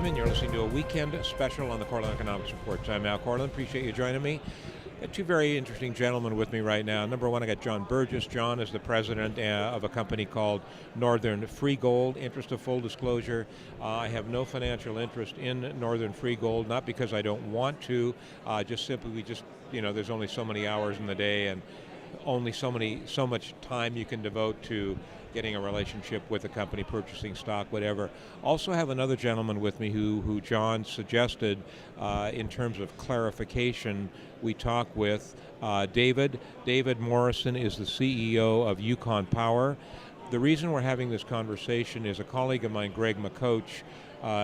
gentlemen, you're listening to a weekend special on the Cortland Economics Report. I'm Al Cortland. Appreciate you joining me. Got two very interesting gentlemen with me right now. Number one, I got John Burges. John is the president of a company called Northern Free Gold. Interest of full disclosure, I have no financial interest in Northern Free Gold, not because I don't want to, just simply there's only so many hours in the day and only so much time you can devote to getting a relationship with a company, purchasing stock, whatever. Also have another gentleman with me who John suggested in terms of clarification we talk with. David Morrison is the CEO of Yukon Power. The reason we're having this conversation is a colleague of mine, Greg McCoach,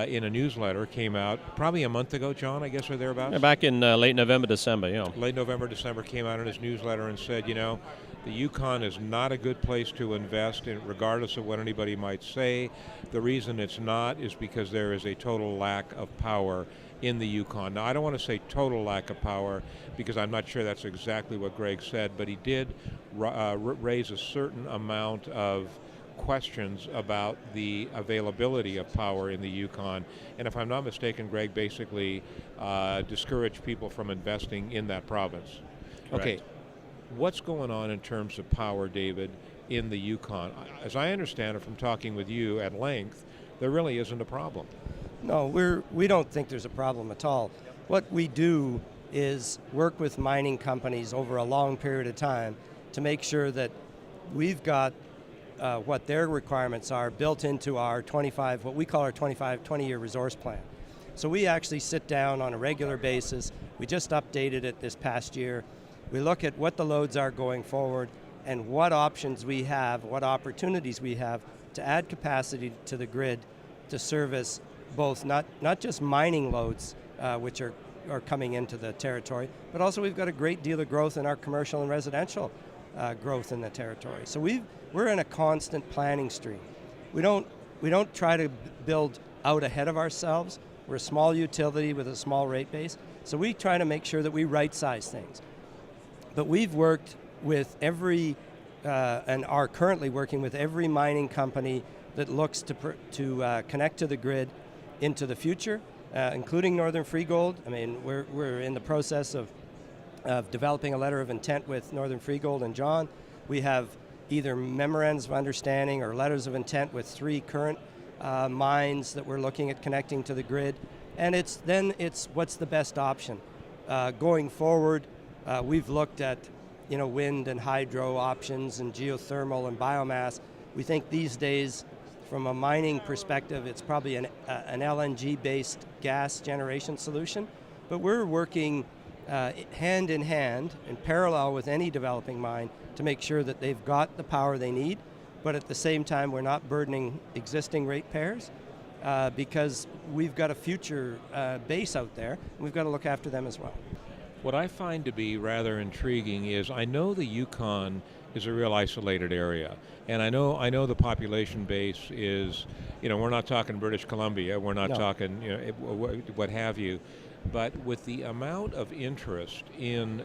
in a newsletter came out probably a month ago, John, I guess, or thereabouts? Yeah, back in late November, December, yeah. Late November, December came out in his newsletter and said, the Yukon is not a good place to invest in, regardless of what anybody might say. The reason it's not is because there is a total lack of power in the Yukon. Now, I don't want to say total lack of power because I'm not sure that's exactly what Greg said, but he did raise a certain amount of questions about the availability of power in the Yukon. And if I'm not mistaken, Greg basically discouraged people from investing in that province. Correct. Okay, what's going on in terms of power, David, in the Yukon? As I understand it from talking with you at length, there really isn't a problem. No, we don't think there's a problem at all. What we do is work with mining companies over a long period of time to make sure that we've got what their requirements are built into our 20-year resource plan. So we actually sit down on a regular basis. We just updated it this past year. We look at what the loads are going forward and what options we have, what opportunities we have to add capacity to the grid to service both not just mining loads, which are coming into the territory, but also we've got a great deal of growth in our commercial and residential growth in the territory. So we're in a constant planning stream. We don't try to build out ahead of ourselves. We're a small utility with a small rate base, so we try to make sure that we right-size things. But we've worked with and are currently working with every mining company that looks to connect to the grid into the future, including Northern Free Gold. I mean, we're in the process of developing a letter of intent with Northern Free Gold and John. We have either memorandums of understanding or letters of intent with 3 current mines that we're looking at connecting to the grid. And it's what's the best option. Going forward, we've looked at wind and hydro options and geothermal and biomass. We think these days, from a mining perspective, it's probably an LNG-based gas generation solution. But we're working hand in hand, in parallel with any developing mine, to make sure that they've got the power they need, but at the same time we're not burdening existing ratepayers because we've got a future base out there, and we've got to look after them as well. What I find to be rather intriguing is I know the Yukon is a real isolated area, and I know the population base is, we're not talking British Columbia, we're not talking, what have you, but with the amount of interest in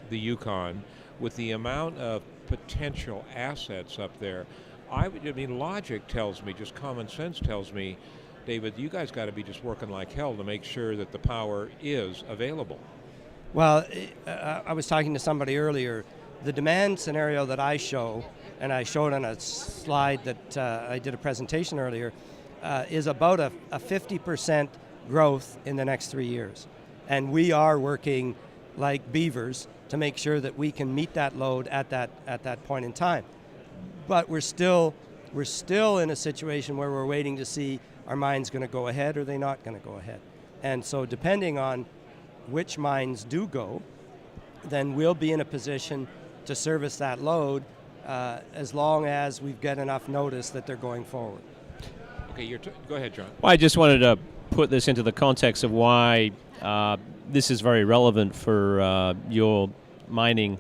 the Yukon, with the amount of potential assets up there, logic tells me, just common sense tells me, David, you guys got to be just working like hell to make sure that the power is available. Well, I was talking to somebody earlier. The demand scenario that I show, and I showed on a slide that I did a presentation earlier, is about a 50% growth in the next 3 years. And we are working like beavers to make sure that we can meet that load at that point in time. But we're still in a situation where we're waiting to see, are mines going to go ahead or are they not going to go ahead? And so depending on which mines do go, then we'll be in a position to service that load as long as we've got enough notice that they're going forward. Okay, go ahead, John. Well, I just wanted to put this into the context of why this is very relevant for your mining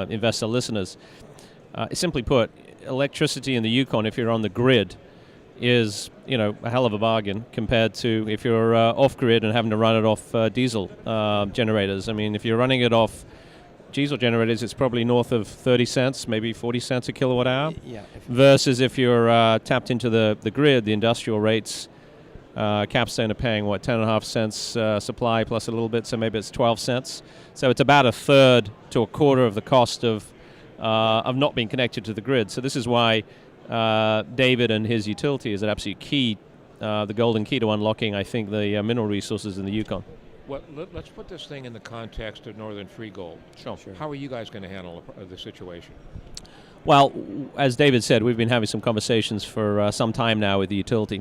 investor listeners. Simply put, electricity in the Yukon, if you're on the grid, is a hell of a bargain compared to if you're off-grid and having to run it off diesel generators. I mean, if you're running it off diesel generators, it's probably north of 30 cents, maybe 40 cents a kilowatt hour. Yeah. Versus if you're tapped into the grid, the industrial rates Capstone are paying, 10.5 cents supply plus a little bit, so maybe it's 12 cents. So it's about a third to a quarter of the cost of not being connected to the grid. So this is why David and his utility is an absolute key, the golden key to unlocking, I think, the mineral resources in the Yukon. Well, let's put this thing in the context of Northern Free Gold. Sure. How are you guys going to handle the situation? Well, as David said, we've been having some conversations for some time now with the utility.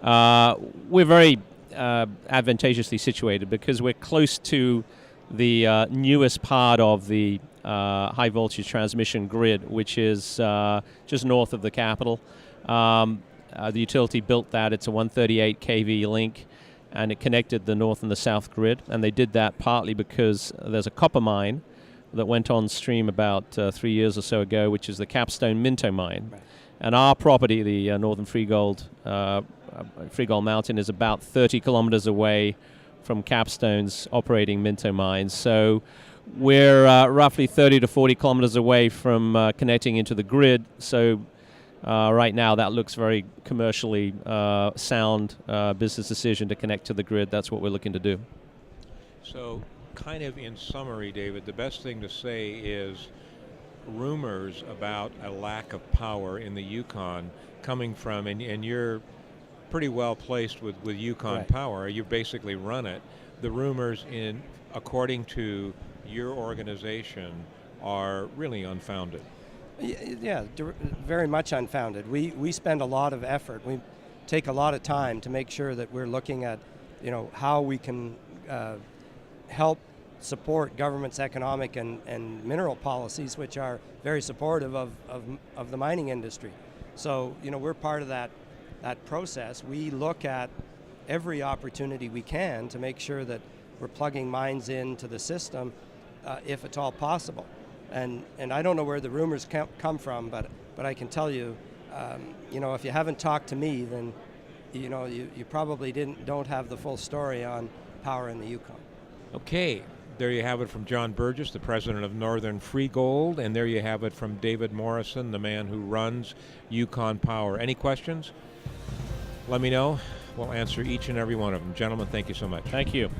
We're very advantageously situated because we're close to the newest part of the high voltage transmission grid, which is just north of the capital. The utility built that. It's a 138 kV link, and it connected the north and the south grid. And they did that partly because there's a copper mine that went on stream about 3 years or so ago, which is the Capstone Minto mine. Right. And our property, the Northern Free Gold Mountain, is about 30 kilometers away from Capstone's operating Minto mine. So we're roughly 30 to 40 kilometers away from connecting into the grid. So right now that looks very commercially sound business decision to connect to the grid. That's what we're looking to do. So kind of in summary, David, the best thing to say is rumors about a lack of power in the Yukon coming from, and you're pretty well placed with Yukon right. Power. You basically run it. The rumors, according to your organization, are really unfounded. Yeah, very much unfounded. We spend a lot of effort. We take a lot of time to make sure that we're looking at, how we can help support government's economic and mineral policies, which are very supportive of the mining industry. So, we're part of that process. We look at every opportunity we can to make sure that we're plugging mines into the system, if at all possible. And I don't know where the rumors come from, but I can tell you, if you haven't talked to me, then you probably don't have the full story on power in the Yukon. Okay, there you have it from John Burges, the president of Northern Free Gold, and there you have it from David Morrison, the man who runs Yukon Power. Any questions? Let me know. We'll answer each and every one of them. Gentlemen, thank you so much. Thank you.